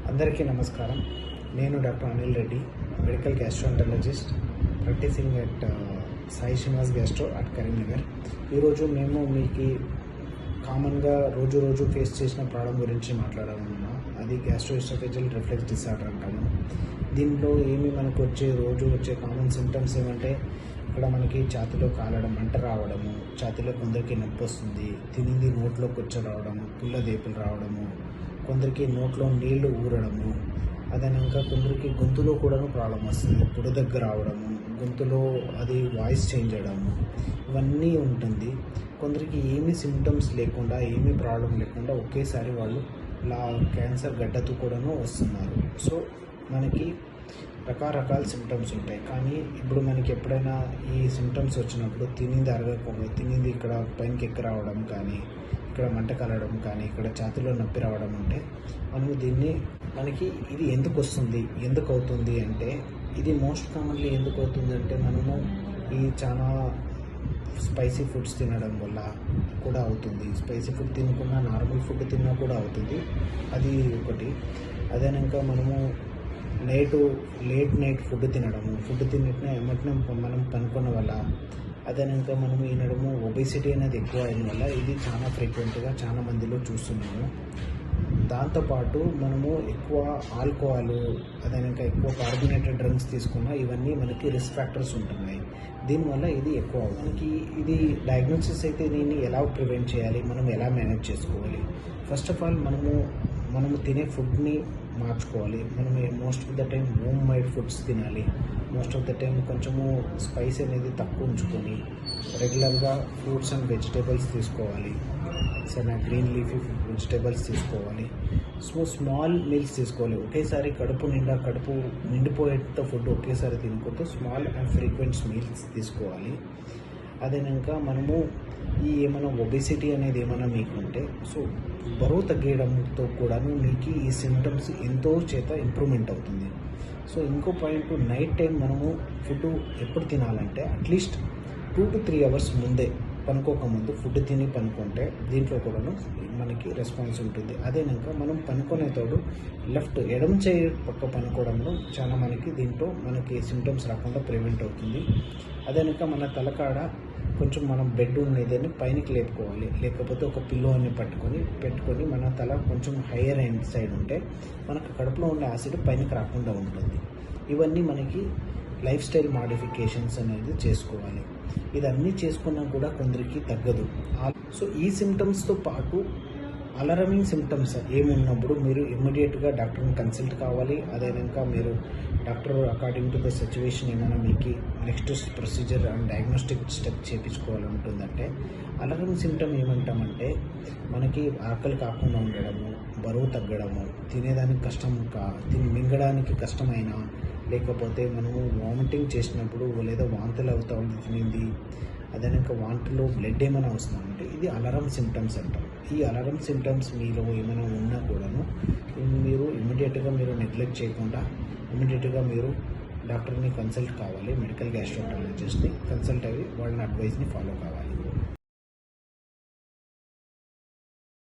అందరికీ నమస్కారం. నేను doctor Anil Reddy, medical gastroenterologist, practising at Sai Srinivas gastro at Karimnagar. ఈరోజు మేము మీకు కామన్గా రోజు ఫేస్ చేసిన ప్రాబ్లం గురించి మాట్లాడాలనుకున్నాం. అది గ్యాస్ట్రోఎసోఫేజియల్ రిఫ్లెక్స్ డిసార్డర్ అంటాము. దీంట్లో మనకు రోజు వచ్చే కామన్ సిమ్టమ్స్ ఏమంటే, ఇక్కడ మనకి ఛాతీలో కాలడం, మంట రావడము, ఛాతీలో కొందరికి నొప్పి వస్తుంది, తినింది నోట్లోకి వచ్చి రావడము, పుల్ల దేపులు రావడము, కొందరికి నోట్లో నీళ్లు ఊరడము, అదనంగా కొందరికి గొంతులో కూడా ప్రాబ్లం వస్తుంది, పొడి దగ్గర రావడము, గొంతులో అది వాయిస్ చేంజ్ అవ్వడము, ఇవన్నీ ఉంటుంది. కొందరికి ఏమీ సిమ్టమ్స్ లేకుండా, ఏమీ ప్రాబ్లం లేకుండా ఒకేసారి వాళ్ళు క్యాన్సర్ గడ్డతో కూడాను వస్తున్నారు. సో మనకి రకరకాల సిమ్టమ్స్ ఉంటాయి. కానీ ఇప్పుడు మనకి ఎప్పుడైనా ఈ సిమ్టమ్స్ వచ్చినప్పుడు తినింది ఇక్కడ పైనకి ఎక్కి రావడం కానీ, ఇక్కడ మంట కలవడం కానీ, ఇక్కడ ఛాతీలో నొప్పి రావడం ఉంటే మనము మనకి ఇది ఎందుకు వస్తుంది, ఎందుకు అవుతుంది అంటే, ఇది మోస్ట్ కామన్లీ ఎందుకు అవుతుంది అంటే, మనము ఈ చాలా స్పైసీ ఫుడ్స్ తినడం వల్ల కూడా అవుతుంది. స్పైసీ ఫుడ్ తినకుండా నార్మల్ ఫుడ్ తిన్నా కూడా అవుతుంది. అది ఒకటి. అదేనాక మనము లేట్ నైట్ ఫుడ్ తినట్నే ఎమ్మటనే మనం పనుకున్న వల్ల, అదేనాక మనము ఈనడము ఒబేసిటీ అనేది ఎక్కువ అయిన వల్ల ఇది చాలా ఫ్రీక్వెంట్గా చాలా మందిలో చూస్తున్నాము. దాంతోపాటు మనము ఎక్కువ ఆల్కహాల్, అదేనాక ఎక్కువ కార్బోనేటెడ్ డ్రింక్స్ తీసుకున్నా ఇవన్నీ మనకి రిస్క్ ఫ్యాక్టర్స్ ఉంటున్నాయి. దీనివల్ల ఇది ఎక్కువ మనకి ఇది డయాగ్నోసిస్ అయితే దీన్ని ఎలా ప్రివెంట్ చేయాలి, మనం ఎలా మేనేజ్ చేసుకోవాలి. ఫస్ట్ ఆఫ్ ఆల్ మనము తినే ఫుడ్ని మార్చుకోవాలి. మనం most of the time home made foods తినాలి. మోస్ట్ ఆఫ్ ద టైం కొంచెము స్పైస్ అనేది తక్కువ ఉంచుకొని రెగ్యులర్గా ఫ్రూట్స్ అండ్ వెజిటేబుల్స్ తీసుకోవాలి. గ్రీన్ లీఫీ వెజిటేబుల్స్ తీసుకోవాలి. స్మాల్ మీల్స్ తీసుకోవాలి. ఒకేసారి కడుపు నిండిపోయేంత ఫుడ్ ఒకేసారి తినకూడదు. స్మాల్ అండ్ ఫ్రీక్వెంట్ మీల్స్ తీసుకోవాలి. అదేనాక మనము ఏమైనా ఒబేసిటీ అనేది ఏమైనా మీకు ఉంటే, సో బరువు తగ్గడంతో కూడాను మీకు ఈ సిమ్టమ్స్ ఎంతో ఇంప్రూవ్మెంట్ అవుతుంది. సో ఇంకో పాయింట్, నైట్ టైం మనము ఫుడ్ ఎప్పుడు తినాలంటే అట్లీస్ట్ 2 to 3 hours ముందే, పనుకోకముందు ఫుడ్ తిని పనుకుంటే దీంట్లో కూడాను మనకి రెస్పాన్స్ ఉంటుంది. అదేనాక మనం పనుకునే తోడు ఎడమ చేయి పక్క పనుకోవడంలో చాలా మనకి సిమ్టమ్స్ రాకుండా ప్రివెంట్ అవుతుంది. అదేనాక మన తలకాడ కొంచెం మనం బెడ్ ఉన్నదని పైనకి లేపుకోవాలి. లేకపోతే ఒక పిల్లో అని పెట్టుకొని మన తల కొంచెం హయ్యర్ ఎండ్ సైడ్ ఉంటే మనకు కడుపులో ఉండే యాసిడ్ పైనకి రాకుండా ఉంటుంది. ఇవన్నీ మనకి లైఫ్ స్టైల్ మాడిఫికేషన్స్ అనేది చేసుకోవాలి. ఇదన్నీ చేసుకున్నా కూడా కొందరికి తగ్గదు. సో ఈ సిమ్టమ్స్తో పాటు అలారమింగ్ సిమ్టమ్స్ ఏమున్నప్పుడు మీరు ఇమ్మీడియట్గా డాక్టర్ని కన్సల్ట్ కావాలి. అదేనాక మీరు doctor according to the situation ఏమైనా మీకు next procedure and diagnostic step చేయించుకోవాలంటుందంటే, అలారమింగ్ సిమ్టమ్ ఏమంటామంటే, మనకి ఆకలి కాకుండా ఉండడము, బరువు తగ్గడము, తినేదానికి మింగడానికి కష్టమైనా, లేకపోతే మనము వామిటింగ్ చేసినప్పుడు లేదా వాంతులు అవుతూ ఉంది తినింది, అదేనాక వాంతిలో బ్లడ్ ఏమైనా వస్తుందంటే ఇది అలారం సిమ్టమ్స్ అంటాం. ఈ అలారం సిమ్టమ్స్ మీలో ఏమైనా ఉన్నా కూడాను మీరు ఇమ్మీడియట్గా నెగ్లెక్ట్ చేయకుండా ఇమ్మీడియట్గా మీరు డాక్టర్ని కన్సల్ట్ కావాలి. మెడికల్ గ్యాస్ట్రోఎంటరాలజిస్ట్ని కన్సల్ట్ అయ్యి వాళ్ళ అడ్వైస్ని ఫాలో కావాలి.